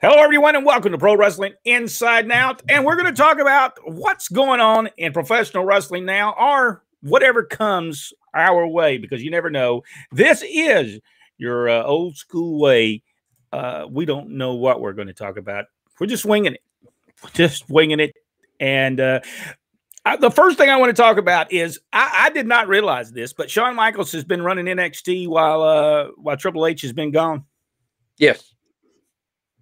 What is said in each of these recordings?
Hello, everyone, and welcome to Pro Wrestling Inside and Out. And we're going to talk about what's going on in professional wrestling now, or whatever comes our way, because you never know. This is your old school way. We don't know what we're going to talk about. We're just winging it. And the first thing I want to talk about is I did not realize this, but Shawn Michaels has been running NXT while Triple H has been gone. Yes.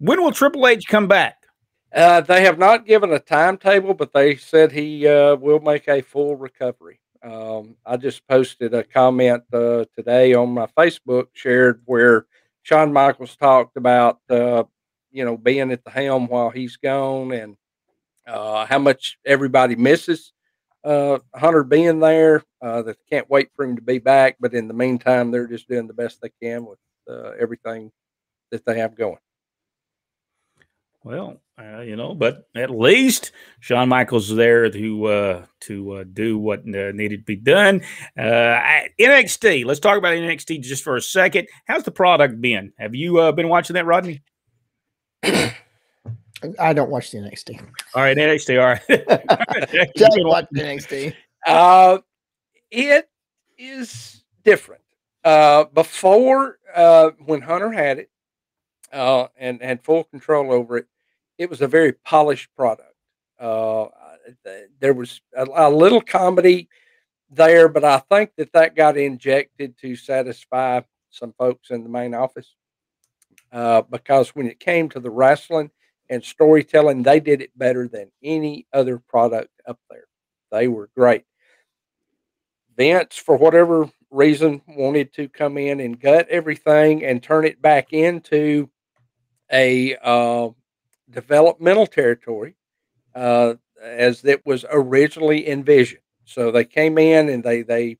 When will Triple H come back? They have not given a timetable, but they said he will make a full recovery. I just posted a comment today on my Facebook, shared where Shawn Michaels talked about being at the helm while he's gone, and how much everybody misses Hunter being there. That they can't wait for him to be back, but in the meantime, they're just doing the best they can with everything that they have going. Well, but at least Shawn Michaels is there to do what needed to be done. NXT. Let's talk about NXT just for a second. How's the product been? Have you been watching that, Rodney? I don't watch the NXT. All right, NXT. All right. Just watch the NXT. It is different. Before, when Hunter had it and had full control over it, it was a very polished product. There was a little comedy there, but I think that got injected to satisfy some folks in the main office. Because when it came to the wrestling and storytelling, they did it better than any other product up there. They were great. Vince, for whatever reason, wanted to come in and gut everything and turn it back into a developmental territory as it was originally envisioned. So they came in and they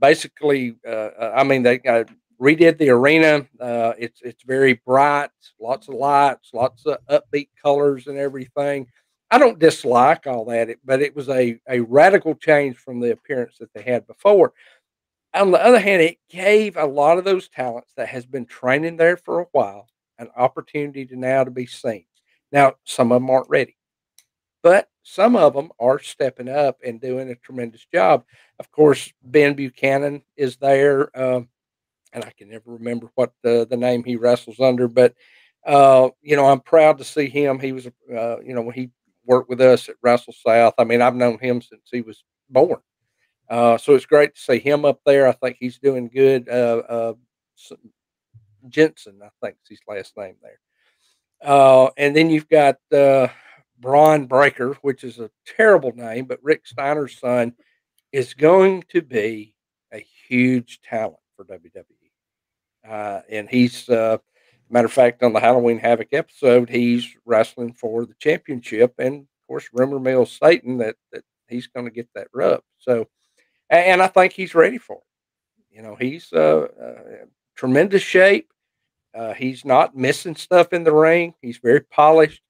basically, they redid the arena. It's very bright, lots of lights, lots of upbeat colors and everything. I don't dislike all that, but it was a radical change from the appearance that they had before. On the other hand, it gave a lot of those talents that has been training there for a while an opportunity to be seen. Now, some of them aren't ready, but some of them are stepping up and doing a tremendous job. Of course, Ben Buchanan is there, and I can never remember what the name he wrestles under, but I'm proud to see him. He was, when he worked with us at Wrestle South. I mean, I've known him since he was born. So it's great to see him up there. I think he's doing good. Jensen, I think is his last name there. And then you've got Braun Breaker, which is a terrible name, but Rick Steiner's son is going to be a huge talent for WWE. And he's, matter of fact, on the Halloween Havoc episode, he's wrestling for the championship. And of course, rumor mill Satan that he's going to get that rub. So, and I think he's ready for it. He's tremendous shape. He's not missing stuff in the ring. He's very polished.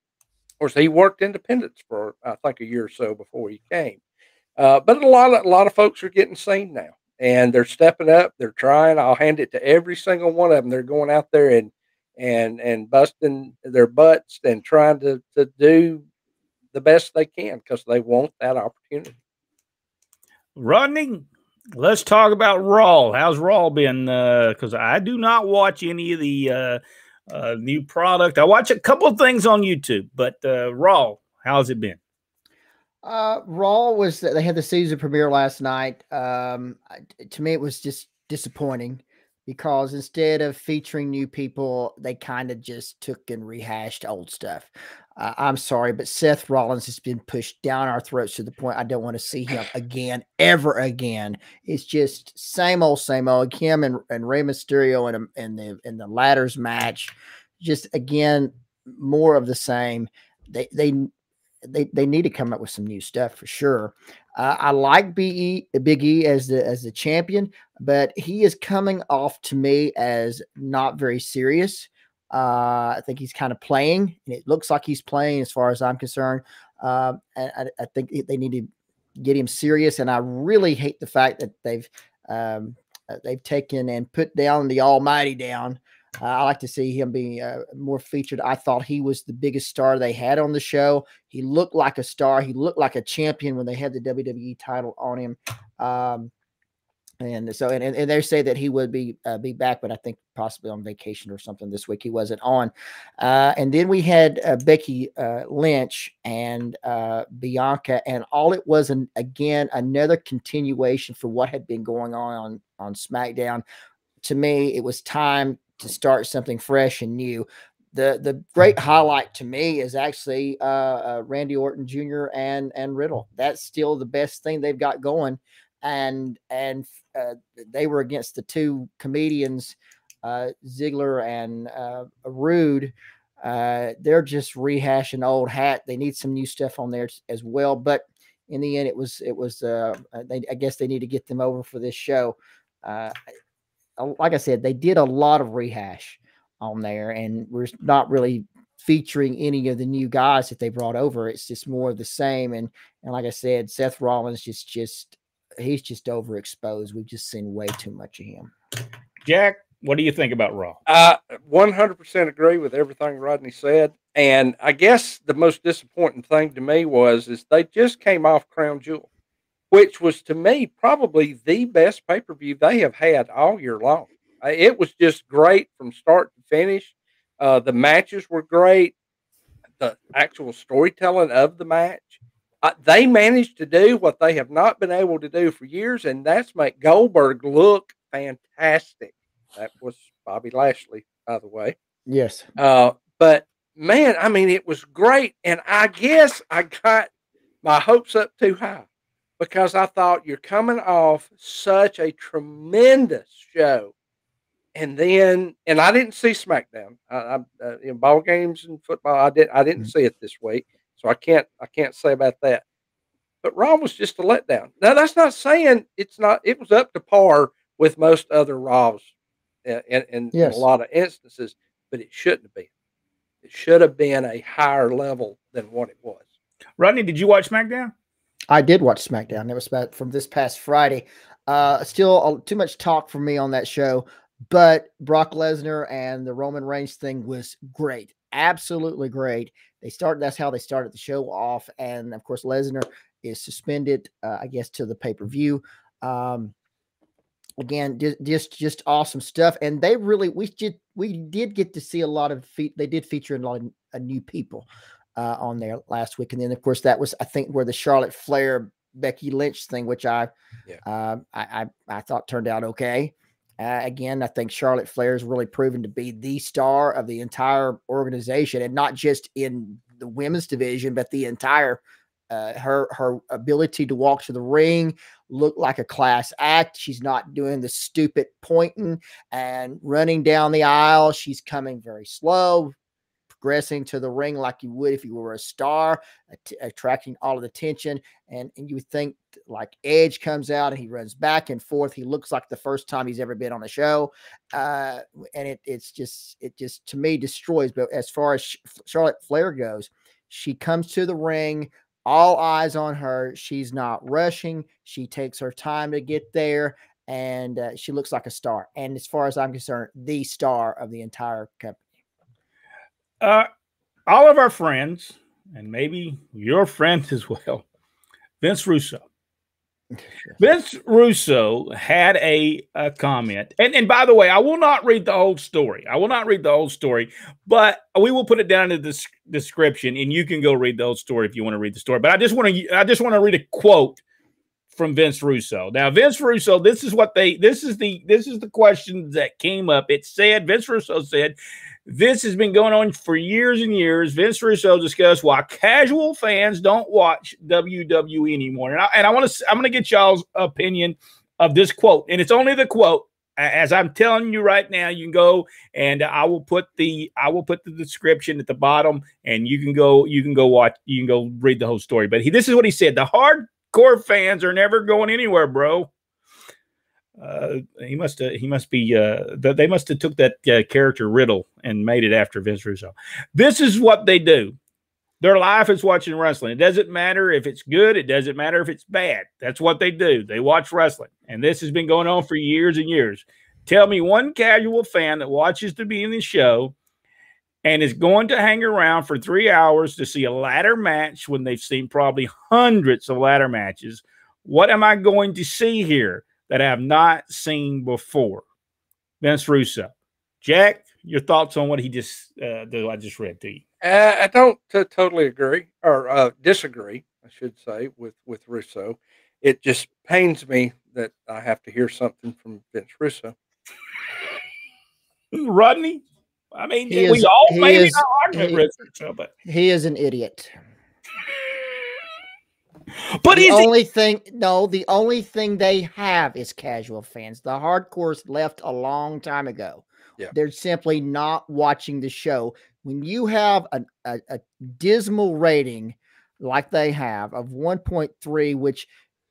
Of course, he worked independence for I think a year or so before he came. But a lot of folks are getting seen now, and they're stepping up. They're trying. I'll hand it to every single one of them. They're going out there and busting their butts and trying to do the best they can because they want that opportunity. Rodney, let's talk about Raw. How's Raw been? Because I do not watch any of the new product. I watch a couple of things on YouTube, but Raw, how's it been? Raw was, they had the season premiere last night. To me, it was just disappointing because instead of featuring new people, they kind of just took and rehashed old stuff. I'm sorry, but Seth Rollins has been pushed down our throats to the point I don't want to see him again, ever again. It's just same old. Him and Rey Mysterio in the ladders match, just again more of the same. They need to come up with some new stuff for sure. I like Big E as the champion, but he is coming off to me as not very serious. I think he's kind of playing, and it looks like he's playing as far as I'm concerned. I think they need to get him serious, and I really hate the fact that they've taken and put down the Almighty down I like to see him being more featured. I thought he was the biggest star they had on the show. He looked like a star. He looked like a champion when they had the WWE title on him. And so, and they say that he would be back, but I think possibly on vacation or something this week. He wasn't on. And then we had Becky Lynch and Bianca, and all it was, again, another continuation for what had been going on SmackDown. To me, it was time to start something fresh and new. The great highlight to me is actually Randy Orton Jr. and Riddle. That's still the best thing they've got going. And they were against the two comedians, Ziggler and Rude. They're just rehashing old hat. They need some new stuff on there as well. But in the end, I guess they need to get them over for this show. Like I said, they did a lot of rehash on there, and we're not really featuring any of the new guys that they brought over. It's just more of the same. And like I said, Seth Rollins he's just overexposed. We've just seen way too much of him. Jack, what do you think about Raw? 100% agree with everything Rodney said. And I guess the most disappointing thing to me is they just came off Crown Jewel, which was to me probably the best pay-per-view they have had all year long. It was just great from start to finish. The matches were great. The actual storytelling of the match. They managed to do what they have not been able to do for years, and that's make Goldberg look fantastic. That was Bobby Lashley, by the way. Yes. But, man, I mean, it was great. And I guess I got my hopes up too high because I thought you're coming off such a tremendous show. And then, and I didn't see SmackDown. In ball games and football, I didn't see it this week. So I can't say about that. But Raw was just a letdown. Now that's not saying it's not. It was up to par with most other Raws in a lot of instances, but it shouldn't have been. It should have been a higher level than what it was. Rodney, did you watch SmackDown? I did watch SmackDown. It was about from this past Friday. Still too much talk for me on that show, but Brock Lesnar and the Roman Reigns thing was great. Absolutely great. That's how they started the show off. And of course, Lesnar is suspended, I guess, to the pay-per-view. Again, just awesome stuff. And we did get to see a lot of they did feature a lot of new people on there last week. And then of course that was, I think, where the Charlotte Flair Becky Lynch thing, which I thought turned out okay. Again, I think Charlotte Flair has really proven to be the star of the entire organization, and not just in the women's division, but the entire her ability to walk to the ring, look like a class act. She's not doing the stupid pointing and running down the aisle. She's coming very slow, progressing to the ring like you would if you were a star, attracting all of the attention. And you would think like Edge comes out and he runs back and forth. He looks like the first time he's ever been on a show. And it just to me destroys. But as far as Charlotte Flair goes, she comes to the ring, all eyes on her. She's not rushing. She takes her time to get there, and she looks like a star. And as far as I'm concerned, the star of the entire company. All of our friends, and maybe your friends as well, Vince Russo. Vince Russo had a comment. And by the way, I will not read the whole story. But we will put it down in the description, and you can go read the whole story if you want to read the story. But I just want to read a quote from Vince Russo. Now, Vince Russo, this is the question that came up. It said, Vince Russo said, this has been going on for years and years. Vince Russo discussed why casual fans don't watch WWE anymore. And I'm going to get y'all's opinion of this quote. And it's only the quote. As I'm telling you right now, you can go and I will put the description at the bottom, and you can go watch, you can go read the whole story. But this is what he said: the hardcore fans are never going anywhere, bro. They must have took that character Riddle and made it after Vince Russo. This is what they do. Their life is watching wrestling. It doesn't matter if it's good. It doesn't matter if it's bad. That's what they do. They watch wrestling. And this has been going on for years and years. Tell me one casual fan that watches the beginning of the show and is going to hang around for 3 hours to see a ladder match when they've seen probably hundreds of ladder matches. What am I going to see here that I have not seen before? Vince Russo. Jack, your thoughts on what he just I just read to you? I don't totally agree or disagree, I should say, with Russo. It just pains me that I have to hear something from Vince Russo. Rodney? I mean, we all maybe not argument Vince Russo, but he is an idiot. But the only thing they have is casual fans. The hardcores left a long time ago. Yeah. They're simply not watching the show. When you have a dismal rating like they have of 1.3, which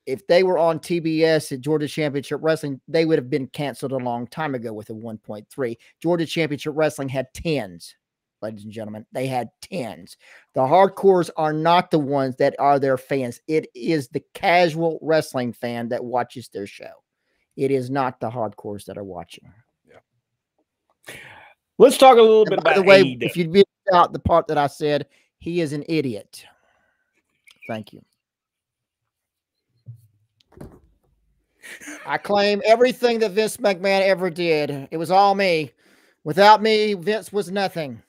if they were on TBS at Georgia Championship Wrestling, they would have been canceled a long time ago with a 1.3. Georgia Championship Wrestling had 10s. Ladies and gentlemen, they had 10s. The hardcores are not the ones that are their fans. It is the casual wrestling fan that watches their show. It is not the hardcores that are watching. Yeah. Let's talk a little bit about the way. AEW. If you'd be out the part that I said, he is an idiot. Thank you. I claim everything that Vince McMahon ever did. It was all me. Without me, Vince was nothing.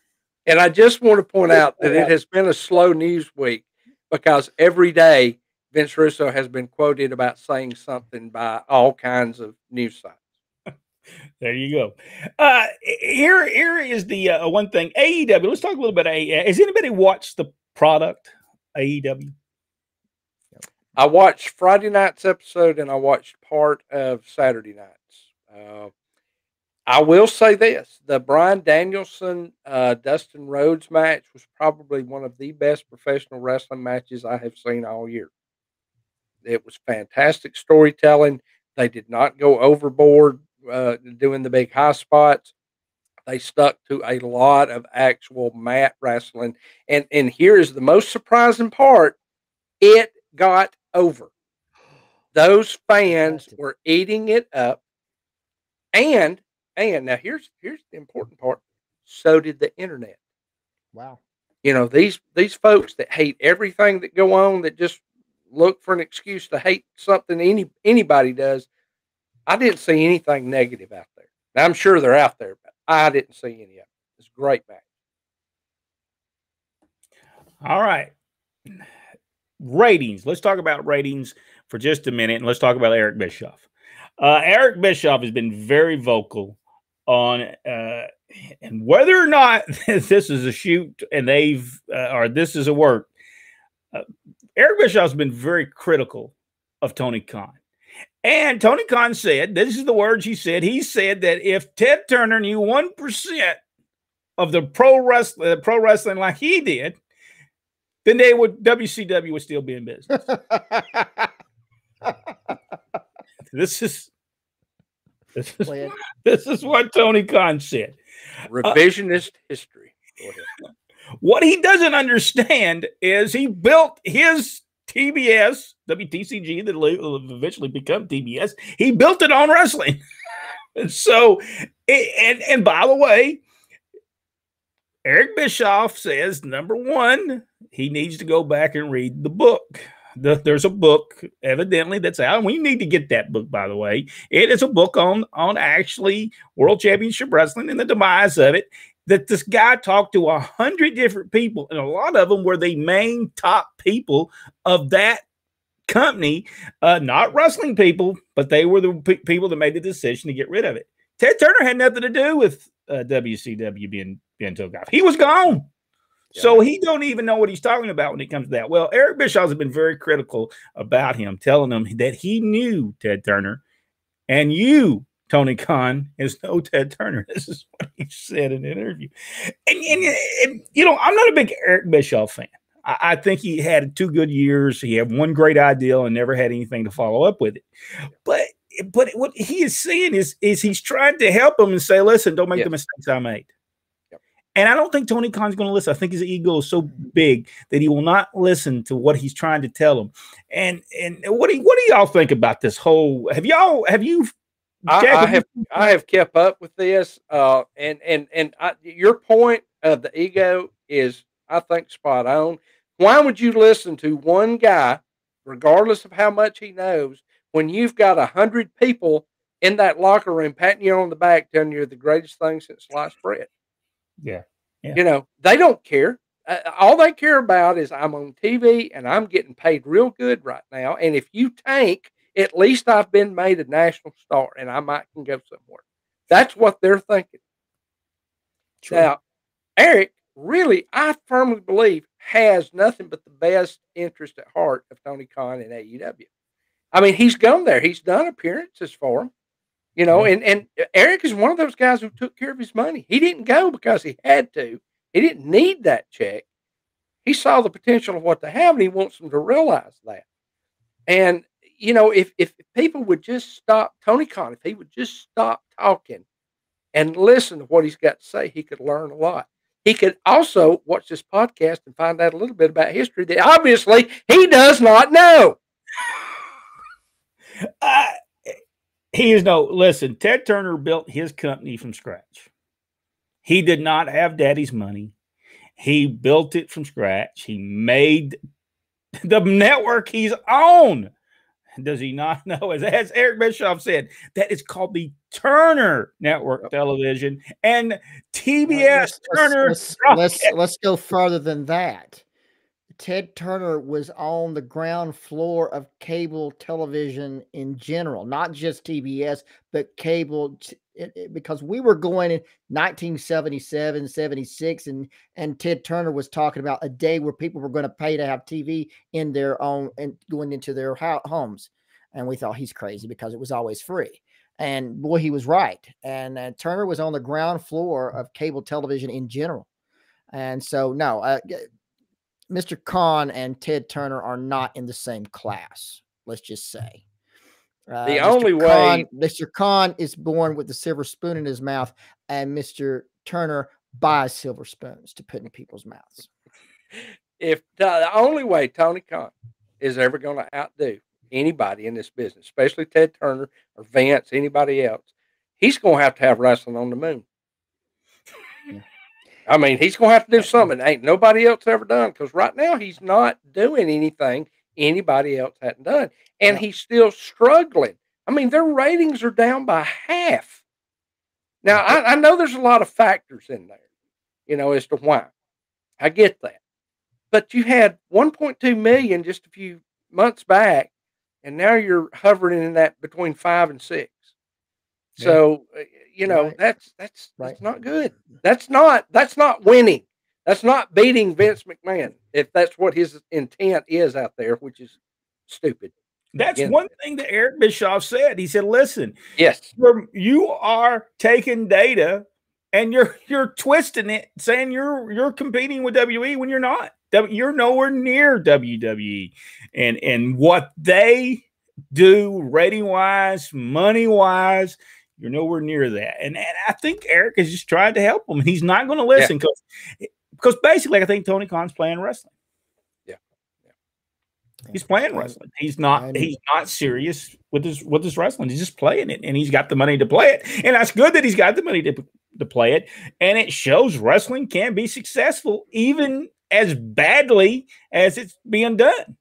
And I just want to point out that it has been a slow news week because every day Vince Russo has been quoted about saying something by all kinds of news sites. There you go. Here is the one thing. AEW. Let's talk a little bit of AEW. Has anybody watched the product AEW? I watched Friday night's episode and I watched part of Saturday night's. I will say this, the Bryan Danielson, Dustin Rhodes match was probably one of the best professional wrestling matches I have seen all year. It was fantastic storytelling. They did not go overboard doing the big high spots. They stuck to a lot of actual mat wrestling. And here is the most surprising part. It got over. Those fans were eating it up. And now here's the important part. So did the internet. Wow. You know, these folks that hate everything that go on, that just look for an excuse to hate something anybody does. I didn't see anything negative out there. Now, I'm sure they're out there, but I didn't see any of it. It's a great match. All right. Ratings. Let's talk about ratings for just a minute, and let's talk about Eric Bischoff. Eric Bischoff has been very vocal on and whether or not this is a shoot and or this is a work. Eric Bischoff's been very critical of Tony Khan. And Tony Khan said, this is the words he said. He said that if Ted Turner knew 1% of the pro wrestling like he did, then WCW would still be in business. This is what Tony Khan said. Revisionist history. Go ahead. What he doesn't understand is he built his TBS, WTCG, that will eventually become TBS. He built it on wrestling. And so, and by the way, Eric Bischoff says, number one, he needs to go back and read the book. There's a book, evidently, that's out. And we need to get that book, by the way. It is a book on actually World Championship Wrestling and the demise of it, that this guy talked to 100 different people, and a lot of them were the main top people of that company, not wrestling people, but they were the people that made the decision to get rid of it. Ted Turner had nothing to do with WCW being took off. He was gone. Yeah. So he don't even know what he's talking about when it comes to that. Well, Eric Bischoff has been very critical about him, telling him that he knew Ted Turner, and you, Tony Khan, is no Ted Turner. This is what he said in an interview. And you know, I'm not a big Eric Bischoff fan. I think he had 2 good years. He had one great idea and never had anything to follow up with it. But what he is saying is he's trying to help him and say, listen, don't make the mistakes I made. And I don't think Tony Khan's going to listen. I think his ego is so big that he will not listen to what he's trying to tell him. And what do y'all think about this whole? Have you I have kept up with this, your point of the ego is, I think, spot on. Why would you listen to one guy, regardless of how much he knows, when you've got 100 people in that locker room patting you on the back, telling you're the greatest thing since sliced bread? Yeah. You know, they don't care. All they care about is, I'm on TV and I'm getting paid real good right now. And if you tank, at least I've been made a national star and I might can go somewhere. That's what they're thinking. True. Now, Eric really, I firmly believe, has nothing but the best interest at heart of Tony Khan and AEW. I mean, he's gone there. He's done appearances for him. You know, and Eric is one of those guys who took care of his money. He didn't go because he had to. He didn't need that check. He saw the potential of what they have, and he wants them to realize that. And, you know, if people would just stop, Tony Khan, if he would just stop talking and listen to what he's got to say, he could learn a lot. He could also watch this podcast and find out a little bit about history that obviously he does not know. Listen, Ted Turner built his company from scratch. He did not have daddy's money. He built it from scratch. He made the network he's on. Does he not know? As Eric Bischoff said, that is called the Turner Network Television and TBS Turner. Let's go further than that. Ted Turner was on the ground floor of cable television in general, not just TBS, but cable, because we were going in 1977, 76, and Ted Turner was talking about a day where people were going to pay to have TV in their own and going into their homes. And we thought he's crazy because it was always free. And boy, he was right. And Turner was on the ground floor of cable television in general. And so, no, Mr. Khan and Ted Turner are not in the same class. Let's just say. The only way Mr. Khan is born with the silver spoon in his mouth, and Mr. Turner buys silver spoons to put in people's mouths. If the only way Tony Khan is ever going to outdo anybody in this business, especially Ted Turner or Vince, anybody else, he's going to have wrestling on the moon. Yeah. I mean, he's going to have to do something ain't nobody else ever done, because right now he's not doing anything anybody else hadn't done. And he's still struggling. I mean, their ratings are down by half. Now, I know there's a lot of factors in there, you know, as to why. I get that. But you had 1.2 million just a few months back, and now you're hovering in that between 5 and 6. Yeah. So, you know, that's not good. That's not winning. That's not beating Vince McMahon, if that's what his intent is out there, which is stupid. That's one thing that Eric Bischoff said. He said, listen, yes, you are taking data and you're twisting it, saying you're competing with WWE when you're not. You're nowhere near WWE. And what they do rating-wise, money-wise, you're nowhere near that. And I think Eric is just trying to help him. He's not going to listen because basically I think Tony Khan's playing wrestling. He's playing wrestling. He's not serious with his wrestling. He's just playing it, and he's got the money to play it. And that's good that he's got the money to play it. And it shows wrestling can be successful even as badly as it's being done.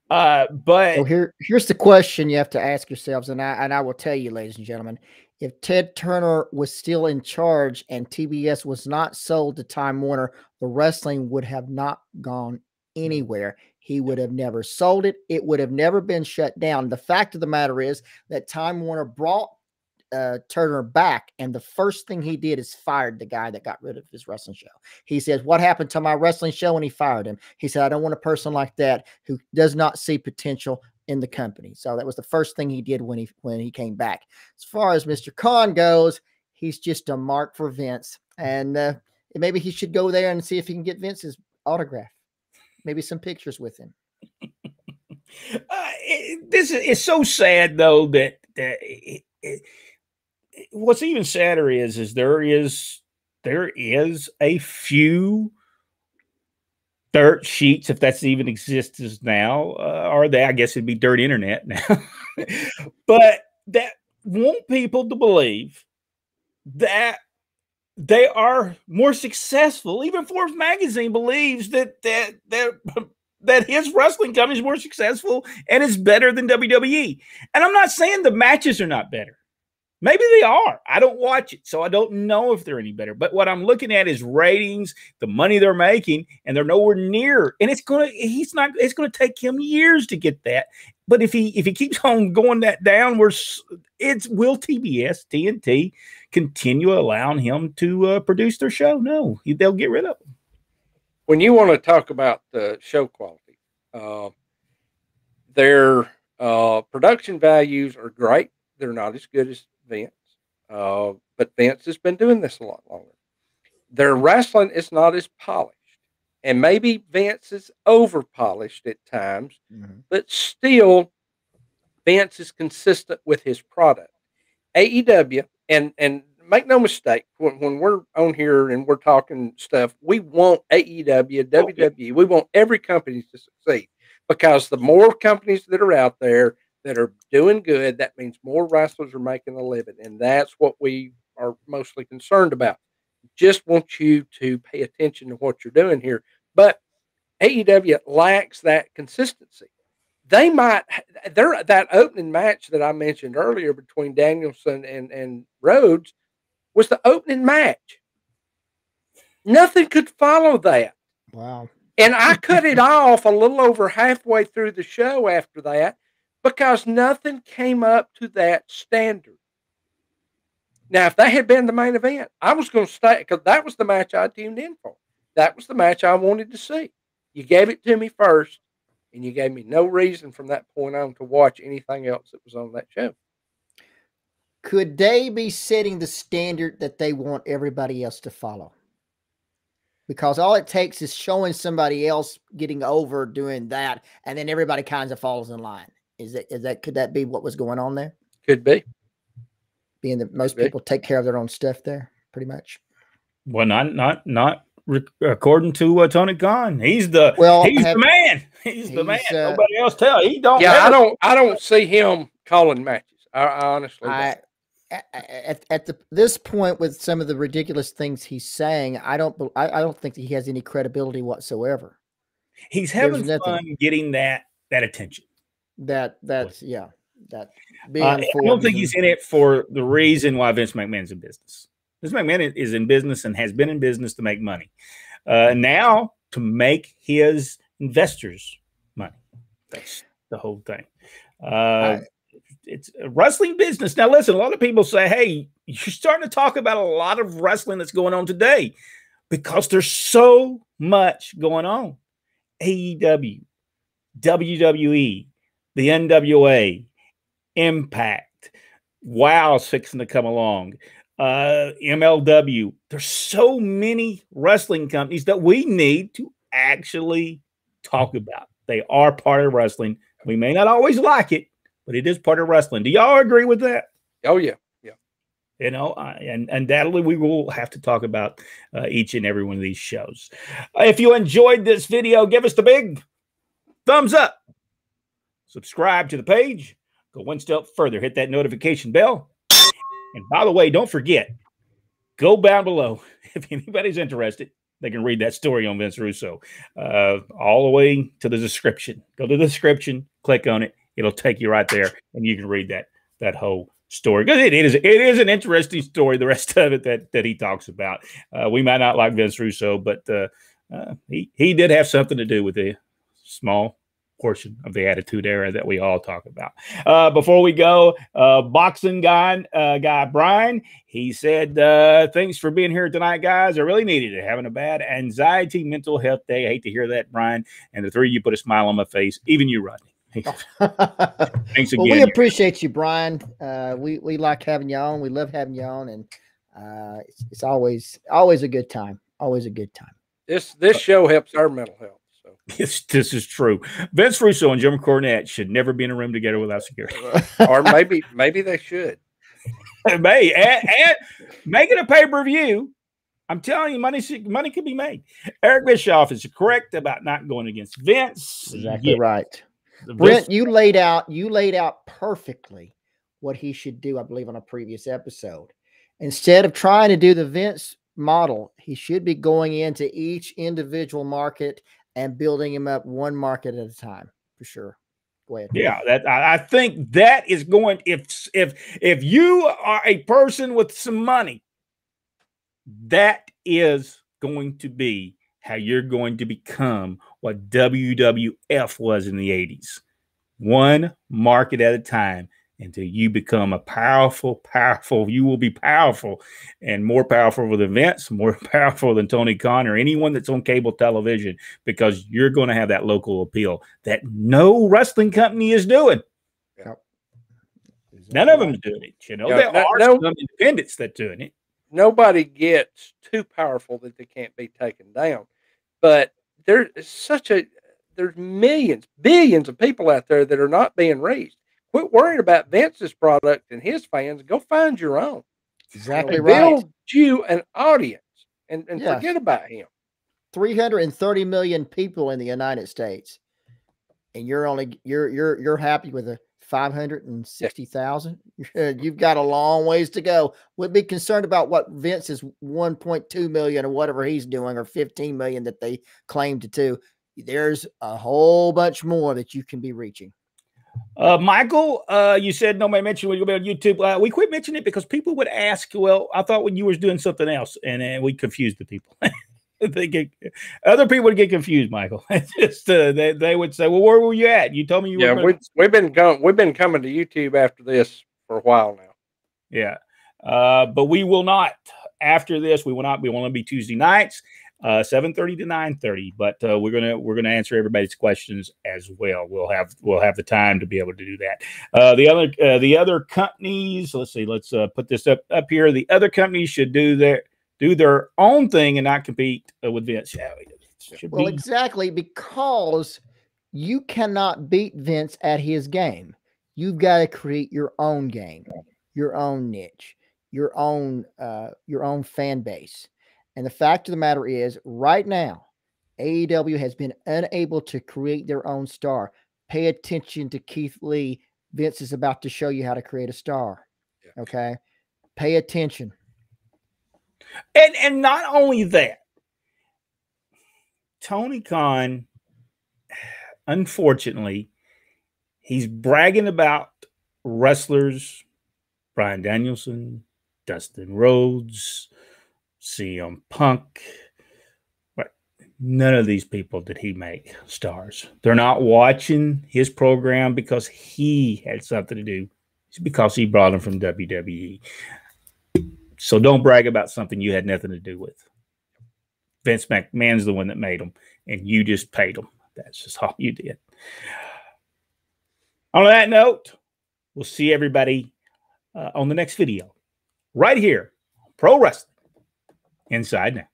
But so here's the question you have to ask yourselves, and I will tell you, ladies and gentlemen, if Ted Turner was still in charge and TBS was not sold to Time Warner, the wrestling would have not gone anywhere. He would have never sold it. It would have never been shut down. The fact of the matter is that Time Warner brought Turner back, and the first thing he did is fired the guy that got rid of his wrestling show. He says, what happened to my wrestling show? And he fired him. He said, I don't want a person like that who does not see potential in the company. So that was the first thing he did when he came back. As far as Mr. Khan goes, he's just a mark for Vince. And maybe he should go there and see if he can get Vince's autograph. Maybe some pictures with him. This is so sad, though, that what's even sadder is there is a few dirt sheets, if that's even exists now, or I guess it'd be dirt internet now. But that want people to believe that they are more successful. Even Forbes magazine believes that his wrestling company is more successful and is better than WWE. And I'm not saying the matches are not better. Maybe they are. I don't watch it, so I don't know if they're any better. But what I'm looking at is ratings, the money they're making, and they're nowhere near. And it's gonna take him years to get that. But if he keeps on going that down, will TBS, TNT continue allowing him to produce their show? No, they'll get rid of him. When you want to talk about the show quality, their production values are great. They're not as good as Vince, but Vince has been doing this a lot longer. Their wrestling is not as polished, and maybe Vince is over polished at times, but still Vince is consistent with his product. AEW, and make no mistake, when we're on here and we're talking stuff, we want AEW, WWE, we want every company to succeed, because the more companies that are out there that are doing good, that means more wrestlers are making a living. And that's what we are mostly concerned about. Just want you to pay attention to what you're doing here. But AEW lacks that consistency. That opening match that I mentioned earlier between Danielson and Rhodes was the opening match. Nothing could follow that. Wow. And I cut it off a little over halfway through the show after that, because nothing came up to that standard. Now, if that had been the main event, I was going to stay, because that was the match I tuned in for. That was the match I wanted to see. You gave it to me first, and you gave me no reason from that point on to watch anything else that was on that show. Could they be setting the standard that they want everybody else to follow? Because all it takes is showing somebody else getting over doing that, and then everybody kind of follows in line. Could that be what was going on there? Could be. Being that most people take care of their own stuff there, pretty much. Well, not according to Tony Khan. He's the man. He's the man. Nobody else tell. He don't. Yeah, I don't see him calling matches. I honestly don't. At this point, with some of the ridiculous things he's saying, I don't think that he has any credibility whatsoever. He's having fun getting that attention. I don't think he's in it for the reason why Vince McMahon's in business. Vince McMahon is in business and has been in business to make money. Now to make his investors money. That's the whole thing. It's a wrestling business. Now, listen, a lot of people say, hey, you're starting to talk about a lot of wrestling that's going on today because there's so much going on. AEW, WWE, the NWA, Impact, WOW's fixing to come along, MLW. There's so many wrestling companies that we need to actually talk about. They are part of wrestling. We may not always like it, but it is part of wrestling. Do y'all agree with that? Oh, yeah. Yeah. You know, and undoubtedly we will have to talk about each and every one of these shows. If you enjoyed this video, give us the big thumbs up. Subscribe to the page. Go one step further. Hit that notification bell. And by the way, don't forget, go down below. If anybody's interested, they can read that story on Vince Russo all the way to the description. Go to the description, click on it. It'll take you right there, and you can read that whole story. Because it is an interesting story, the rest of it that he talks about. We might not like Vince Russo, but he did have something to do with the small portion of the Attitude Era that we all talk about. Before we go, boxing guy Brian, he said, thanks for being here tonight, guys. I really needed it. Having a bad anxiety, mental health day. I hate to hear that, Brian. And the three of you put a smile on my face, even you, Rodney. Thanks again. Well, we appreciate you, Brian. We like having you on. We love having you on, and it's always a good time. Always a good time. This show helps our mental health. Yes, this is true. Vince Russo and Jim Cornette should never be in a room together without security. Or maybe they should. And make it a pay-per-view. I'm telling you, money can be made. Eric Bischoff is correct about not going against Vince. Exactly right. Brent, you laid out perfectly what he should do, I believe, on a previous episode. Instead of trying to do the Vince model, he should be going into each individual market and building him up one market at a time, for sure. Go ahead. Yeah, that I think that is going. If you are a person with some money, that is going to be how you're going to become what WWF was in the 80s. One market at a time until you become a powerful, you will be powerful and more powerful than Vince, more powerful than Tony Khan or anyone that's on cable television, because you're going to have that local appeal that no wrestling company is doing. Yep. None of them is doing it. You know, there are some independents that doing it. Nobody gets too powerful that they can't be taken down. But there's millions, billions of people out there that are not being reached. Quit worrying about Vince's product and his fans. Go find your own. Exactly and right. Build you an audience and Yes. forget about him. 330 million people in the United States, and you're happy with a 560,000. You've got a long ways to go. We'd be concerned about what Vince's 1.2 million or whatever he's doing, or 15 million that they claim to do. There's a whole bunch more that you can be reaching. Michael, you said nobody mentioned when you go on YouTube. We quit mentioning it because people would ask, well, I thought when you were doing something else, and we confused the people. Other people would get confused, Michael. Just they would say, well, where were you at? You told me you were. We've been coming to YouTube after this for a while now. Yeah. But we will not, after this, we will not. We will only be Tuesday nights, 7:30 to 9:30. But we're gonna answer everybody's questions as well. We'll have the time to be able to do that. The other companies, let's see, let's put this up here. The other companies should do their own thing and not compete with Vince. Well, exactly, because you cannot beat Vince at his game. You've got to create your own game, your own niche, your own fan base. And the fact of the matter is, right now, AEW has been unable to create their own star. Pay attention to Keith Lee. Vince is about to show you how to create a star. Okay? Pay attention. And not only that, Tony Khan, unfortunately, he's bragging about wrestlers, Bryan Danielson, Dustin Rhodes, CM Punk. But none of these people did he make stars. They're not watching his program because he had something to do. It's because he brought them from WWE. So don't brag about something you had nothing to do with. Vince McMahon's the one that made them, and you just paid them. That's just all you did. On that note, we'll see everybody on the next video right here on Pro Wrestling Inside Now.